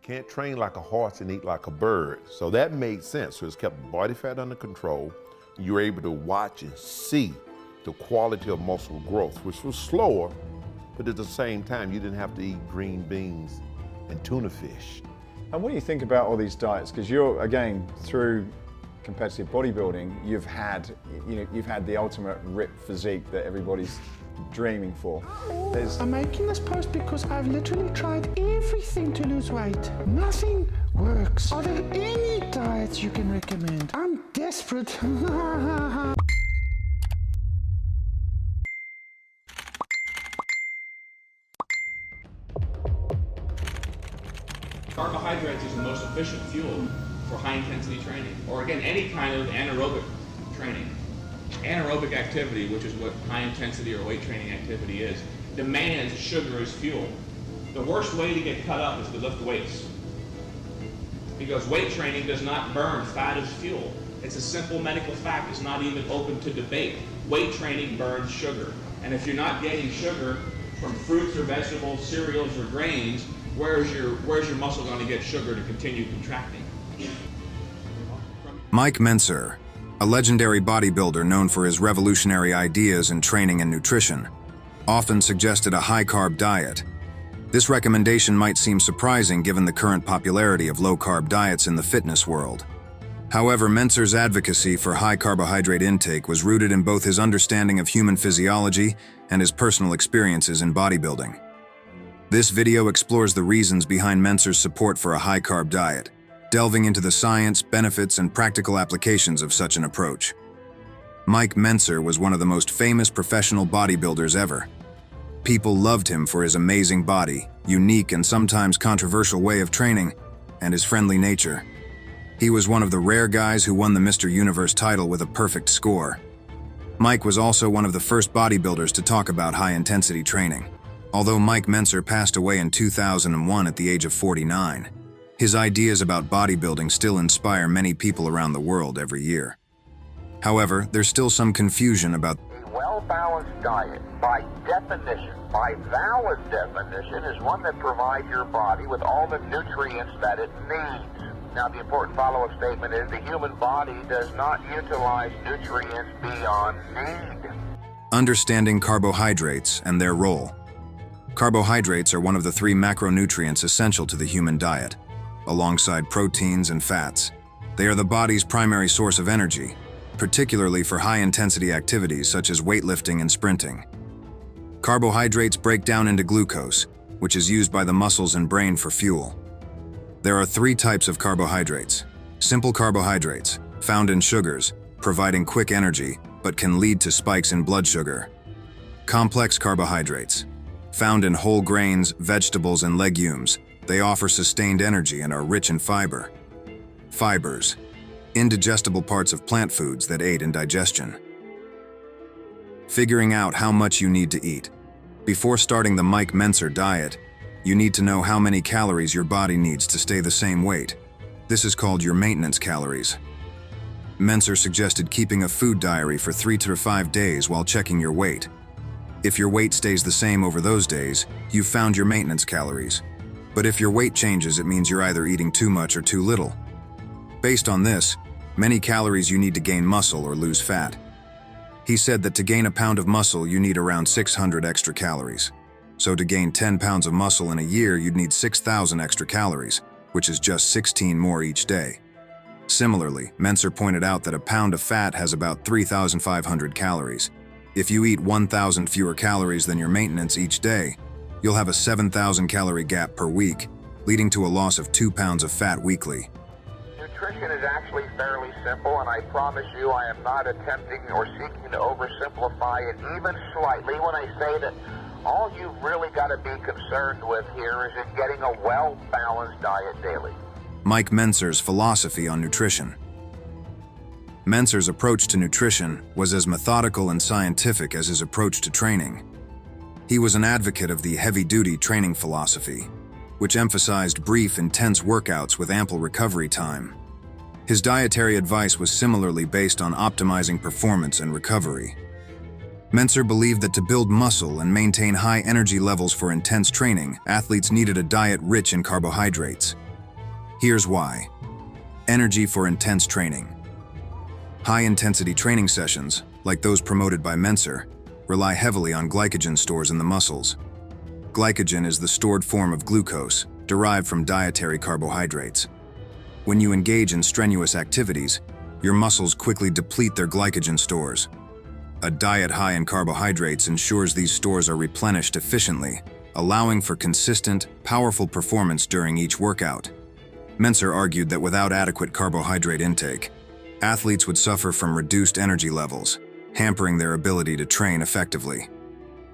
can't train like a horse and eat like a bird. So that made sense. So it's kept body fat under control. You were able to watch and see the quality of muscle growth, which was slower, but at the same time, you didn't have to eat green beans and tuna fish. And what do you think about all these diets? Because you're, again, through competitive bodybuilding, you've had the ultimate ripped physique that everybody's dreaming for. I'm making this post because I've literally tried everything to lose weight. Nothing works. Are there any diets you can recommend? I'm desperate. Carbohydrates is the most efficient fuel for high-intensity training, or again, any kind of anaerobic training. Anaerobic activity, which is what high-intensity or weight training activity is, demands sugar as fuel. The worst way to get cut up is to lift weights, because weight training does not burn fat as fuel. It's a simple medical fact. It's not even open to debate. Weight training burns sugar, and if you're not getting sugar from fruits or vegetables, cereals or grains, where's your muscle going to get sugar to continue contracting? Mike Mentzer, a legendary bodybuilder known for his revolutionary ideas in training and nutrition, often suggested a high-carb diet. This recommendation might seem surprising given the current popularity of low-carb diets in the fitness world. However, Mentzer's advocacy for high carbohydrate intake was rooted in both his understanding of human physiology and his personal experiences in bodybuilding. This video explores the reasons behind Mentzer's support for a high-carb diet, delving into the science, benefits, and practical applications of such an approach. Mike Mentzer was one of the most famous professional bodybuilders ever. People loved him for his amazing body, unique and sometimes controversial way of training, and his friendly nature. He was one of the rare guys who won the Mr. Universe title with a perfect score. Mike was also one of the first bodybuilders to talk about high-intensity training. Although Mike Mentzer passed away in 2001 at the age of 49, his ideas about bodybuilding still inspire many people around the world every year. However, there's still some confusion about a well-balanced diet, by definition, by valid definition, is one that provides your body with all the nutrients that it needs. Now, the important follow-up statement is the human body does not utilize nutrients beyond need. Understanding carbohydrates and their role. Carbohydrates are one of the 3 macronutrients essential to the human diet. Alongside proteins and fats, they are the body's primary source of energy, particularly for high-intensity activities such as weightlifting and sprinting. Carbohydrates break down into glucose, which is used by the muscles and brain for fuel. There are 3 types of carbohydrates. Simple carbohydrates, found in sugars, providing quick energy, but can lead to spikes in blood sugar. Complex carbohydrates, found in whole grains, vegetables, and legumes. They offer sustained energy and are rich in fiber. Fibers, indigestible parts of plant foods that aid in digestion. Figuring out how much you need to eat. Before starting the Mike Mentzer diet, you need to know how many calories your body needs to stay the same weight. This is called your maintenance calories. Mentzer suggested keeping a food diary for 3 to 5 days while checking your weight. If your weight stays the same over those days, you've found your maintenance calories. But if your weight changes, it means you're either eating too much or too little. Based on this, many calories you need to gain muscle or lose fat. He said that to gain a pound of muscle, you need around 600 extra calories. So to gain 10 pounds of muscle in a year, you'd need 6,000 extra calories, which is just 16 more each day. Similarly, Mentzer pointed out that a pound of fat has about 3,500 calories. If you eat 1,000 fewer calories than your maintenance each day, you'll have a 7,000 calorie gap per week, leading to a loss of 2 pounds of fat weekly. Nutrition is actually fairly simple, and I promise you I am not attempting or seeking to oversimplify it even slightly when I say that all you've really got to be concerned with here is in getting a well-balanced diet daily. Mike Mentzer's philosophy on nutrition. Mentzer's approach to nutrition was as methodical and scientific as his approach to training. He was an advocate of the heavy-duty training philosophy, which emphasized brief, intense workouts with ample recovery time. His dietary advice was similarly based on optimizing performance and recovery. Mentzer believed that to build muscle and maintain high energy levels for intense training, athletes needed a diet rich in carbohydrates. Here's why. Energy for intense training. High-intensity training sessions, like those promoted by Mentzer, rely heavily on glycogen stores in the muscles. Glycogen is the stored form of glucose, derived from dietary carbohydrates. When you engage in strenuous activities, your muscles quickly deplete their glycogen stores. A diet high in carbohydrates ensures these stores are replenished efficiently, allowing for consistent, powerful performance during each workout. Mentzer argued that without adequate carbohydrate intake, athletes would suffer from reduced energy levels, hampering their ability to train effectively.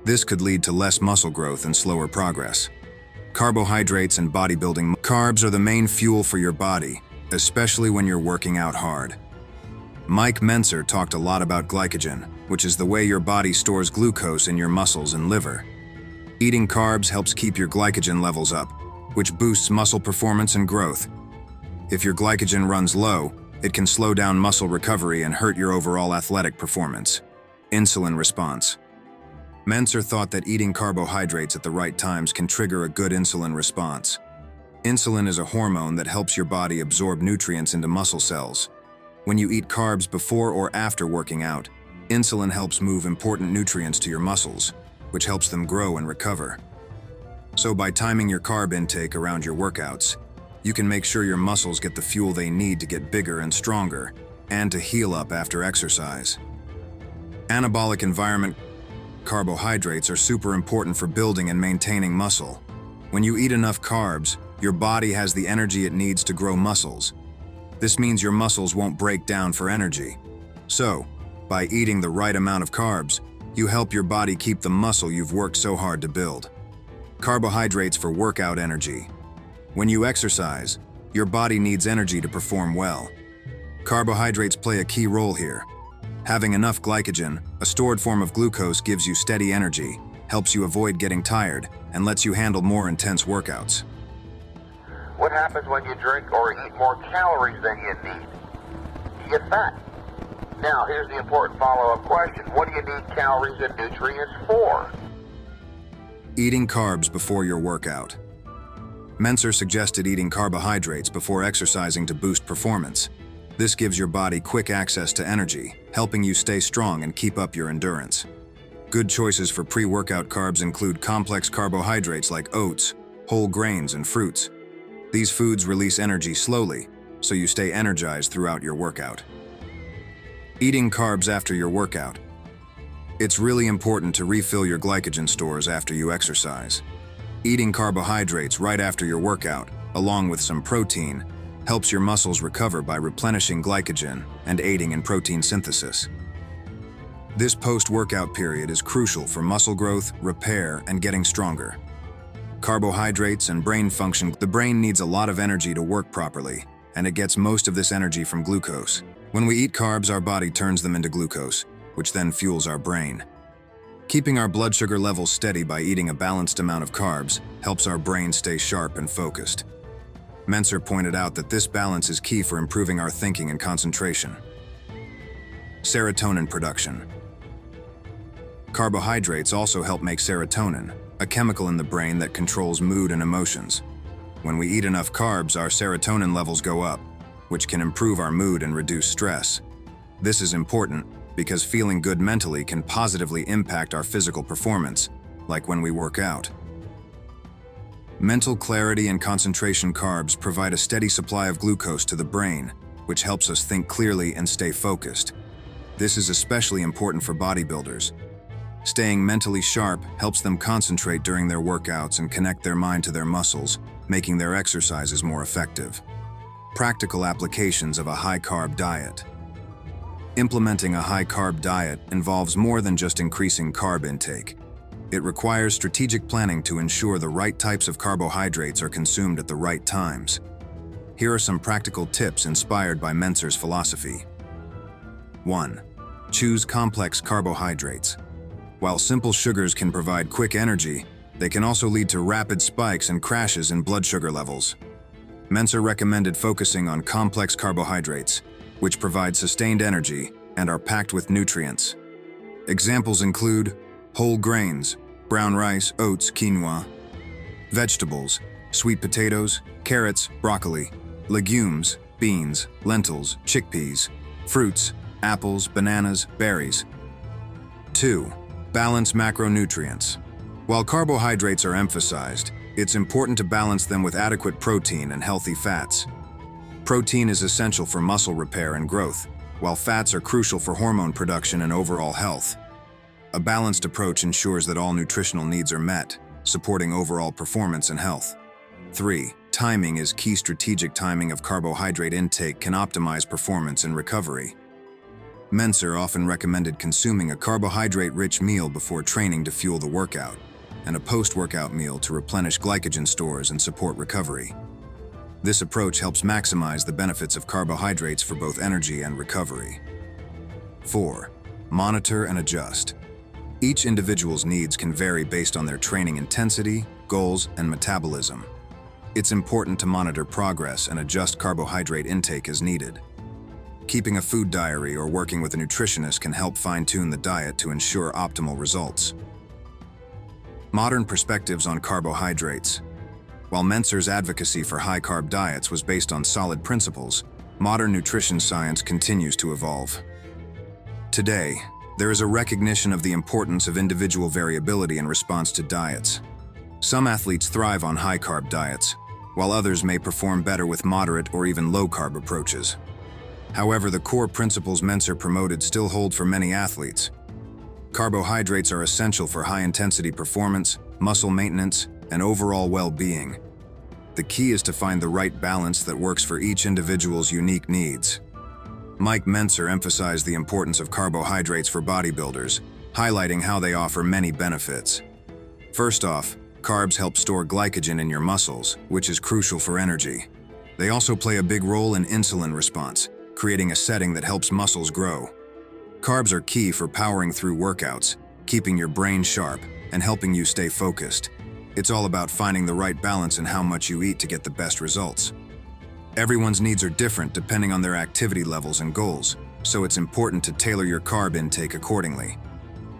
This could lead to less muscle growth and slower progress. Carbohydrates and bodybuilding. Carbs are the main fuel for your body, especially when you're working out hard. Mike Mentzer talked a lot about glycogen, which is the way your body stores glucose in your muscles and liver. Eating carbs helps keep your glycogen levels up, which boosts muscle performance and growth. If your glycogen runs low, it can slow down muscle recovery and hurt your overall athletic performance. Insulin response. Mentzer thought that eating carbohydrates at the right times can trigger a good insulin response. Insulin is a hormone that helps your body absorb nutrients into muscle cells. When you eat carbs before or after working out, insulin helps move important nutrients to your muscles, which helps them grow and recover. So by timing your carb intake around your workouts, you can make sure your muscles get the fuel they need to get bigger and stronger, and to heal up after exercise. Anabolic environment. Carbohydrates are super important for building and maintaining muscle. When you eat enough carbs, your body has the energy it needs to grow muscles. This means your muscles won't break down for energy. So, by eating the right amount of carbs, you help your body keep the muscle you've worked so hard to build. Carbohydrates for workout energy. When you exercise, your body needs energy to perform well. Carbohydrates play a key role here. Having enough glycogen, a stored form of glucose, gives you steady energy, helps you avoid getting tired, and lets you handle more intense workouts. What happens when you drink or eat more calories than you need? You get fat. Now, here's the important follow-up question. What do you need calories and nutrients for? Eating carbs before your workout. Mentzer suggested eating carbohydrates before exercising to boost performance. This gives your body quick access to energy, helping you stay strong and keep up your endurance. Good choices for pre-workout carbs include complex carbohydrates like oats, whole grains, and fruits. These foods release energy slowly, so you stay energized throughout your workout. Eating carbs after your workout. It's really important to refill your glycogen stores after you exercise. Eating carbohydrates right after your workout, along with some protein, helps your muscles recover by replenishing glycogen and aiding in protein synthesis. This post-workout period is crucial for muscle growth, repair, and getting stronger. Carbohydrates and brain function. The brain needs a lot of energy to work properly, and it gets most of this energy from glucose. When we eat carbs, our body turns them into glucose, which then fuels our brain. Keeping our blood sugar levels steady by eating a balanced amount of carbs helps our brain stay sharp and focused. Mentzer pointed out that this balance is key for improving our thinking and concentration. Serotonin production. Carbohydrates also help make serotonin, a chemical in the brain that controls mood and emotions. When we eat enough carbs, our serotonin levels go up, which can improve our mood and reduce stress. This is important because feeling good mentally can positively impact our physical performance, like when we work out. Mental clarity and concentration. Carbs provide a steady supply of glucose to the brain, which helps us think clearly and stay focused. This is especially important for bodybuilders. Staying mentally sharp helps them concentrate during their workouts and connect their mind to their muscles, making their exercises more effective. Practical applications of a high-carb diet. Implementing a high-carb diet involves more than just increasing carb intake. It requires strategic planning to ensure the right types of carbohydrates are consumed at the right times. Here are some practical tips inspired by Mentzer's philosophy. 1. Choose complex carbohydrates. While simple sugars can provide quick energy, they can also lead to rapid spikes and crashes in blood sugar levels. Mentzer recommended focusing on complex carbohydrates, which provide sustained energy and are packed with nutrients. Examples include whole grains, brown rice, oats, quinoa; vegetables, sweet potatoes, carrots, broccoli; legumes, beans, lentils, chickpeas, fruits, apples, bananas, berries. 2. Balance macronutrients. While carbohydrates are emphasized, it's important to balance them with adequate protein and healthy fats. Protein is essential for muscle repair and growth, while fats are crucial for hormone production and overall health. A balanced approach ensures that all nutritional needs are met, supporting overall performance and health. 3. Timing is key. Strategic timing of carbohydrate intake can optimize performance and recovery. Mentzer often recommended consuming a carbohydrate-rich meal before training to fuel the workout, and a post-workout meal to replenish glycogen stores and support recovery. This approach helps maximize the benefits of carbohydrates for both energy and recovery. 4. Monitor and adjust. Each individual's needs can vary based on their training intensity, goals, and metabolism. It's important to monitor progress and adjust carbohydrate intake as needed. Keeping a food diary or working with a nutritionist can help fine-tune the diet to ensure optimal results. Modern perspectives on carbohydrates. While Mentzer's advocacy for high-carb diets was based on solid principles, modern nutrition science continues to evolve. Today, there is a recognition of the importance of individual variability in response to diets. Some athletes thrive on high-carb diets, while others may perform better with moderate or even low-carb approaches. However, the core principles Mentzer promoted still hold for many athletes. Carbohydrates are essential for high-intensity performance, muscle maintenance, and overall well-being. The key is to find the right balance that works for each individual's unique needs. Mike Mentzer emphasized the importance of carbohydrates for bodybuilders, highlighting how they offer many benefits. First off, carbs help store glycogen in your muscles, which is crucial for energy. They also play a big role in insulin response, creating a setting that helps muscles grow. Carbs are key for powering through workouts, keeping your brain sharp, and helping you stay focused. It's all about finding the right balance in how much you eat to get the best results. Everyone's needs are different depending on their activity levels and goals, so it's important to tailor your carb intake accordingly.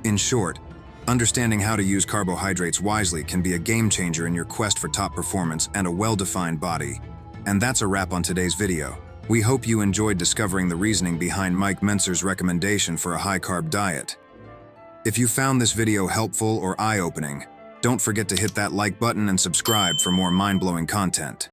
In short, understanding how to use carbohydrates wisely can be a game changer in your quest for top performance and a well-defined body. And that's a wrap on today's video. We hope you enjoyed discovering the reasoning behind Mike Mentzer's recommendation for a high-carb diet. If you found this video helpful or eye-opening, don't forget to hit that like button and subscribe for more mind-blowing content.